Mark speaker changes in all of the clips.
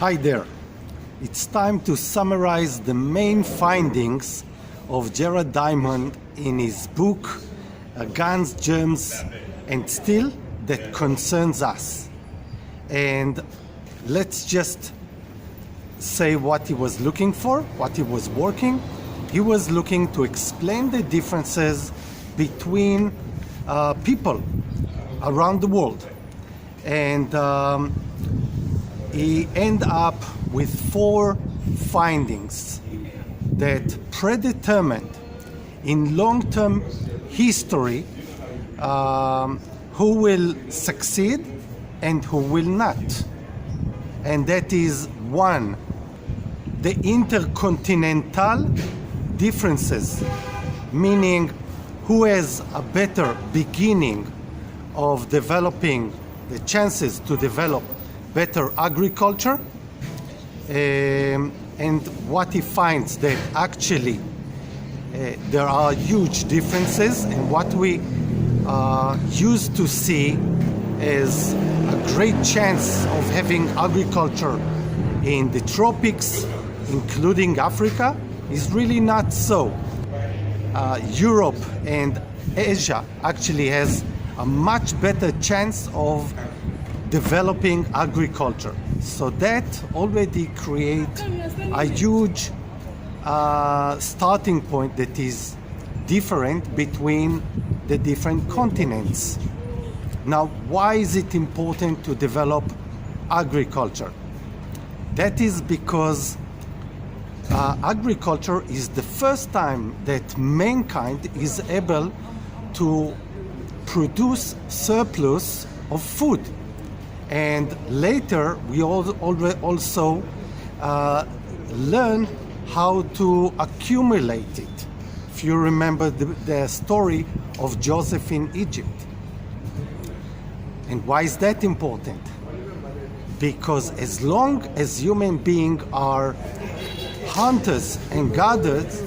Speaker 1: Hi there. It's time to summarize the main findings of Gerard Diamond in his book, Guns, Germs, and Steel, that concerns us. And let's just say what he was looking for, what he was working. He was looking to explain the differences between people around the world. And he ended up with 4 findings that predetermined in long-term history who will succeed and who will not. And that is 1, the intercontinental differences, meaning who has a better beginning of developing the chances to develop better agriculture, and what he finds that actually there are huge differences, and what we used to see as a great chance of having agriculture in the tropics, including Africa, is really not so. Europe and Asia actually has a much better chance of developing agriculture. So that already creates a huge starting point that is different between the different continents. Now, why is it important to develop agriculture? That is because agriculture is the first time that mankind is able to produce surplus of food. And later we also learn how to accumulate it. If you remember the story of Joseph in Egypt. And why is that important? Because as long as human beings are hunters and gatherers,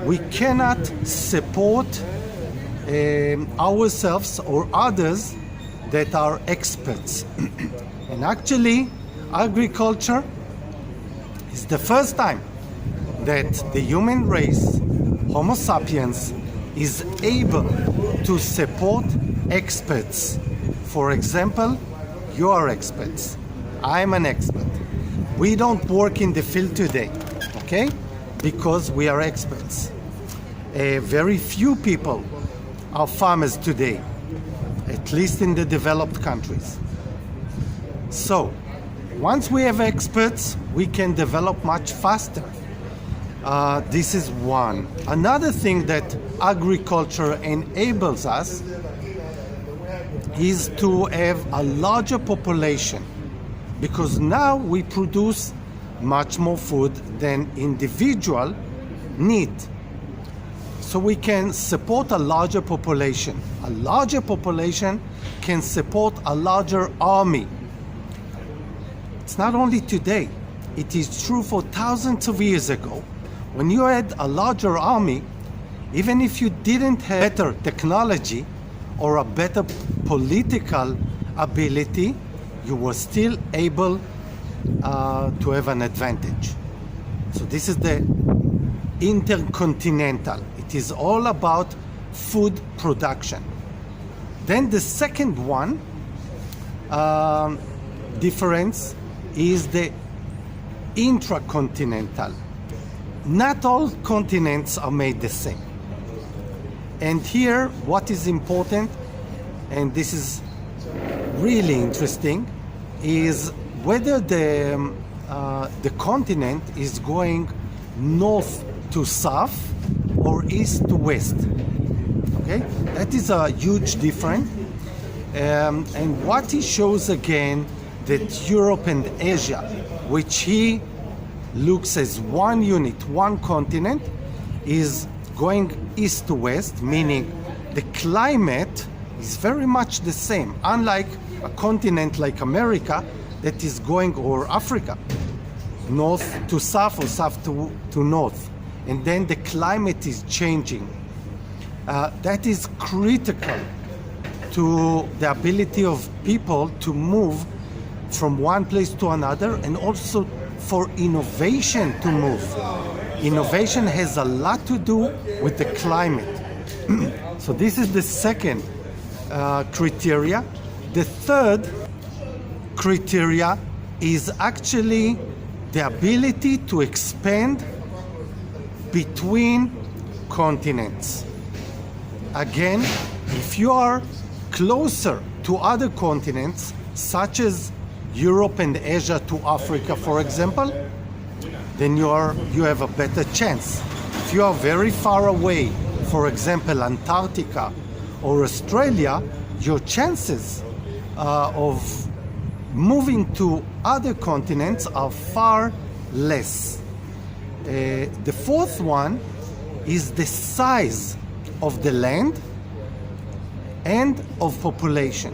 Speaker 1: we cannot support ourselves or others that are experts. And actually, agriculture is the first time that the human race, Homo sapiens, is able to support experts. For example, you are experts. I'm an expert. We don't work in the field today, okay? Because we are experts. Very few people are farmers today, at least in the developed countries. So, once we have experts, we can develop much faster. This is one. Another thing that agriculture enables us is to have a larger population, because now we produce much more food than individual need. So we can support a larger population. A larger population can support a larger army. It's not only today. It is true for thousands of years ago. When you had a larger army, even if you didn't have better technology or a better political ability, you were still able to have an advantage. So this is the intercontinental. It is all about food production. Then the second one difference is the intracontinental. Not all continents are made the same. And here, what is important, and this is really interesting, is whether the continent is going north to south or east to west. Okay, that is a huge difference. And what he shows again, that Europe and Asia, which he looks as one unit, one continent, is going east to west, meaning the climate is very much the same, unlike a continent like America that is going, or Africa, north to south or south to north. And then the climate is changing. That is critical to the ability of people to move from one place to another, and also for innovation to move. Innovation has a lot to do with the climate. So this is the second criteria. The third criteria is actually the ability to expand between continents. Again, if you are closer to other continents, such as Europe and Asia to Africa, for example, then you have a better chance. If you are very far away, for example, Antarctica or Australia, your chances of moving to other continents are far less. The fourth one is the size of the land and of population.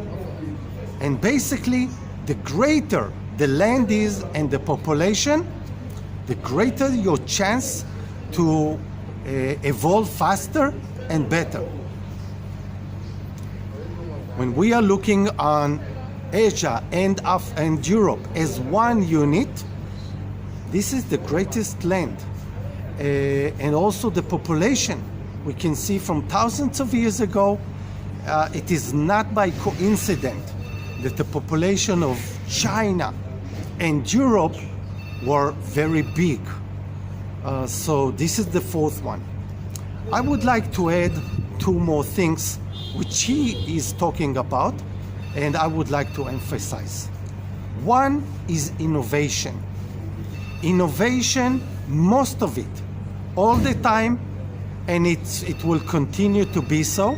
Speaker 1: And basically, the greater the land is and the population, the greater your chance to evolve faster and better. When we are looking on Asia and Europe as one unit, this is the greatest land. And also the population. We can see from thousands of years ago, it is not by coincidence that the population of China and Europe were very big. So this is the fourth one. I would like to add two more things which he is talking about, and I would like to emphasize. One is innovation. Innovation, most of it, all the time, and it will continue to be so,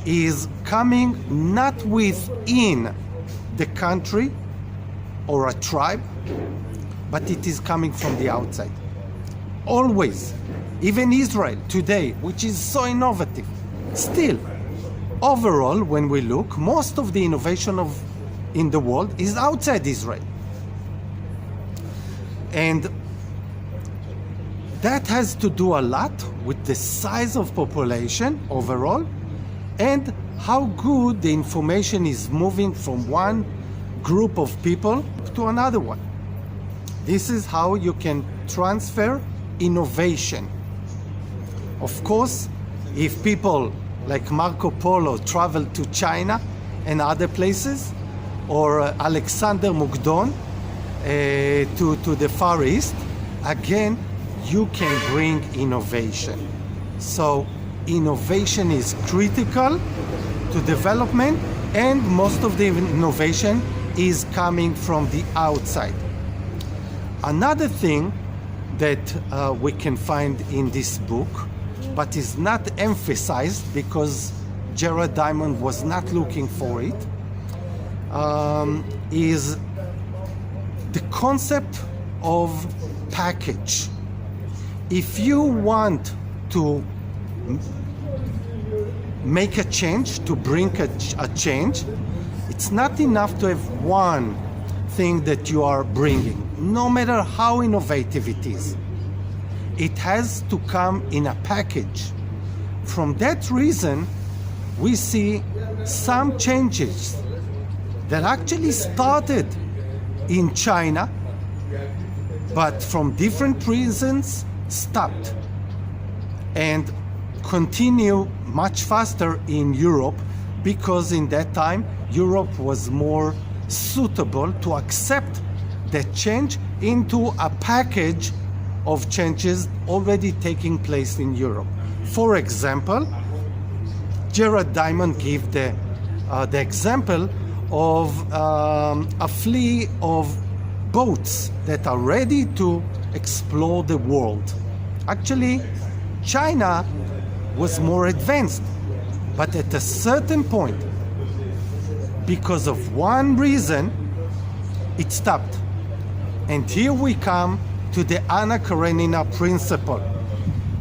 Speaker 1: is coming not within the country or a tribe, but it is coming from the outside. Always. Even Israel today, which is so innovative, still, overall, when we look, most of the innovation in the world is outside Israel. And that has to do a lot with the size of population overall and how good the information is moving from one group of people to another one. This is how you can transfer innovation. Of course, if people like Marco Polo travel to China and other places, or Alexander Mukdon to the Far East, again, you can bring innovation. So innovation is critical to development, and most of the innovation is coming from the outside. Another thing that we can find in this book, but is not emphasized because Jared Diamond was not looking for it, is the concept of package. If you want to make a change, to bring a change, it's not enough to have one thing that you are bringing, no matter how innovative it is. It has to come in a package. From that reason, we see some changes that actually started in China, but from different reasons stopped and continue much faster in Europe, because in that time Europe was more suitable to accept that change into a package of changes already taking place in Europe. For example, Jared Diamond gave the example of a fleet of boats that are ready to explore the world. Actually, China was more advanced, but at a certain point, because of one reason, it stopped. And here we come to the Anna Karenina principle.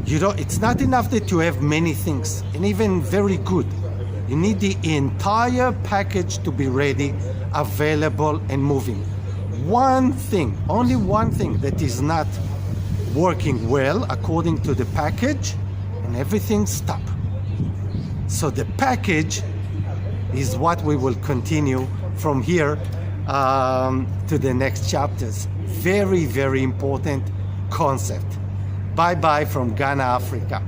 Speaker 1: You know, it's not enough that you have many things, and even very good. You need the entire package to be ready, available, and moving. One thing, only one thing that is not working well according to the package, and everything stop. So the package is what we will continue from here to the next chapters. Very, very important concept. Bye bye from Ghana, Africa.